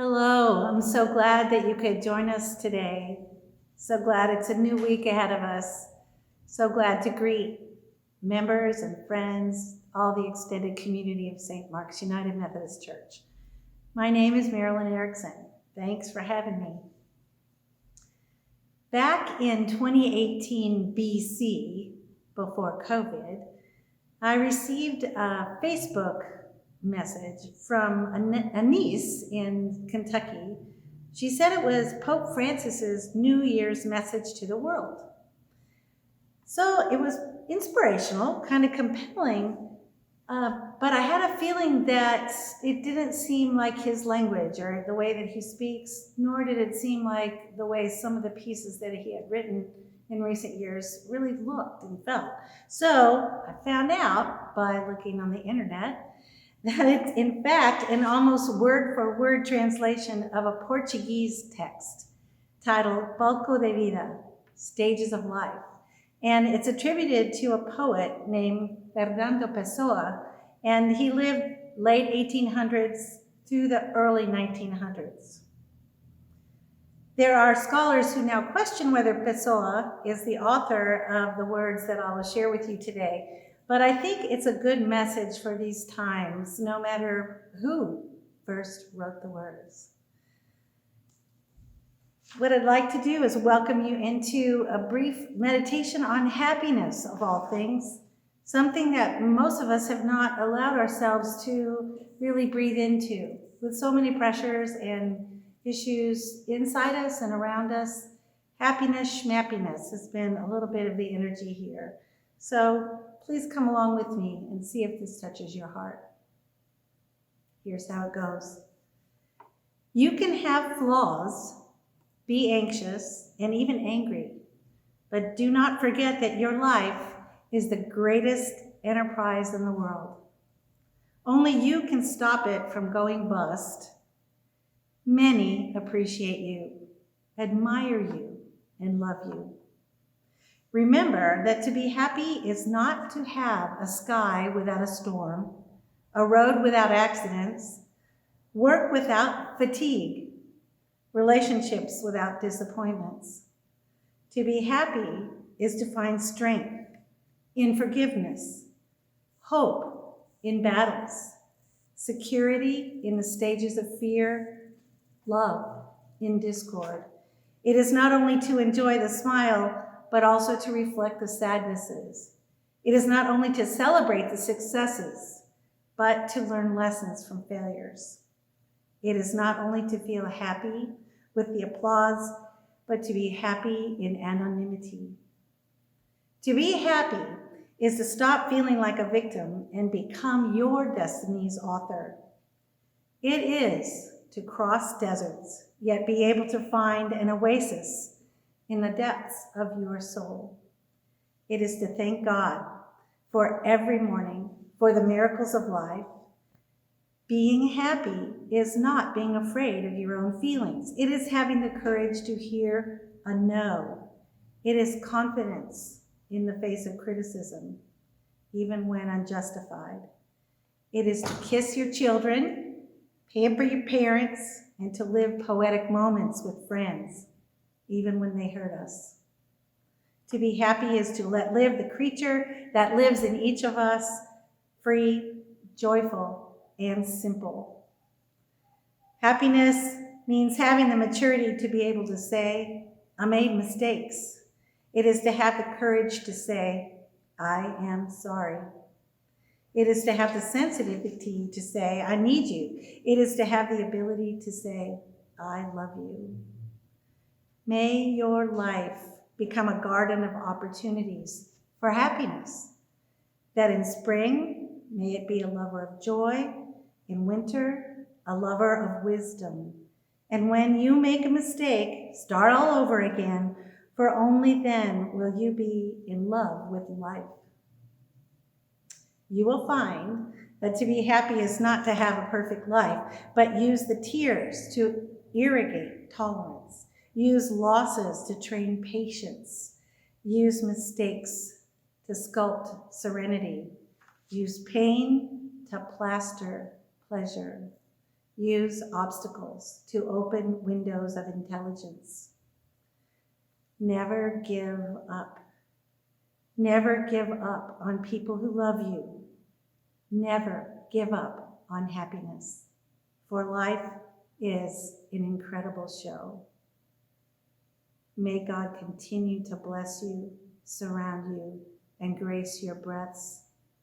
Hello, I'm so glad that you could join us today. So glad it's a new week ahead of us. So glad to greet members and friends, all the extended community of St. Mark's United Methodist Church. My name is Marilyn Ericksen. Thanks for having me. Back in 2018 BC, before COVID, I received a Facebook message from a niece in Kentucky. She said it was Pope Francis's New Year's message to the world. So it was inspirational, kind of compelling, but I had a feeling that it didn't seem like his language or the way that he speaks, nor did it seem like the way some of the pieces that he had written in recent years really looked and felt. So I found out by looking on the internet that it's in fact an almost word-for-word translation of a Portuguese text titled Palco de Vida, Stages of Life. And it's attributed to a poet named Fernando Pessoa, and he lived late 1800s through the early 1900s. There are scholars who now question whether Pessoa is the author of the words that I will share with you today. But I think it's a good message for these times, no matter who first wrote the words. What I'd like to do is welcome you into a brief meditation on happiness, of all things, something that most of us have not allowed ourselves to really breathe into. With so many pressures and issues inside us and around us, happiness, schmappiness has been a little bit of the energy here. So please come along with me and see if this touches your heart. Here's how it goes. You can have flaws, be anxious, and even angry, but do not forget that your life is the greatest enterprise in the world. Only you can stop it from going bust. Many appreciate you, admire you, and love you. Remember that to be happy is not to have a sky without a storm, a road without accidents, work without fatigue, relationships without disappointments. To be happy is to find strength in forgiveness, hope in battles, security in the stages of fear, love in discord. It is not only to enjoy the smile, but also to reflect the sadnesses. It is not only to celebrate the successes, but to learn lessons from failures. It is not only to feel happy with the applause, but to be happy in anonymity. To be happy is to stop feeling like a victim and become your destiny's author. It is to cross deserts, yet be able to find an oasis in the depths of your soul. It is to thank God for every morning, for the miracles of life. Being happy is not being afraid of your own feelings. It is having the courage to hear a no. It is confidence in the face of criticism, even when unjustified. It is to kiss your children, pamper your parents, and to live poetic moments with friends, even when they hurt us. To be happy is to let live the creature that lives in each of us, free, joyful, and simple. Happiness means having the maturity to be able to say, I made mistakes. It is to have the courage to say, I am sorry. It is to have the sensitivity to say, I need you. It is to have the ability to say, I love you. May your life become a garden of opportunities for happiness, that in spring, may it be a lover of joy, in winter, a lover of wisdom. And when you make a mistake, start all over again, for only then will you be in love with life. You will find that to be happy is not to have a perfect life, but use the tears to irrigate tolerance. Use losses to train patience. Use mistakes to sculpt serenity. Use pain to plaster pleasure. use obstacles to open windows of intelligence. Never give up. Never give up on people who love you. Never give up on happiness, for life is an incredible show. May God continue to bless you, surround you, and grace your breaths,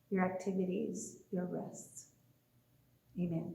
your activities, your rests. Amen.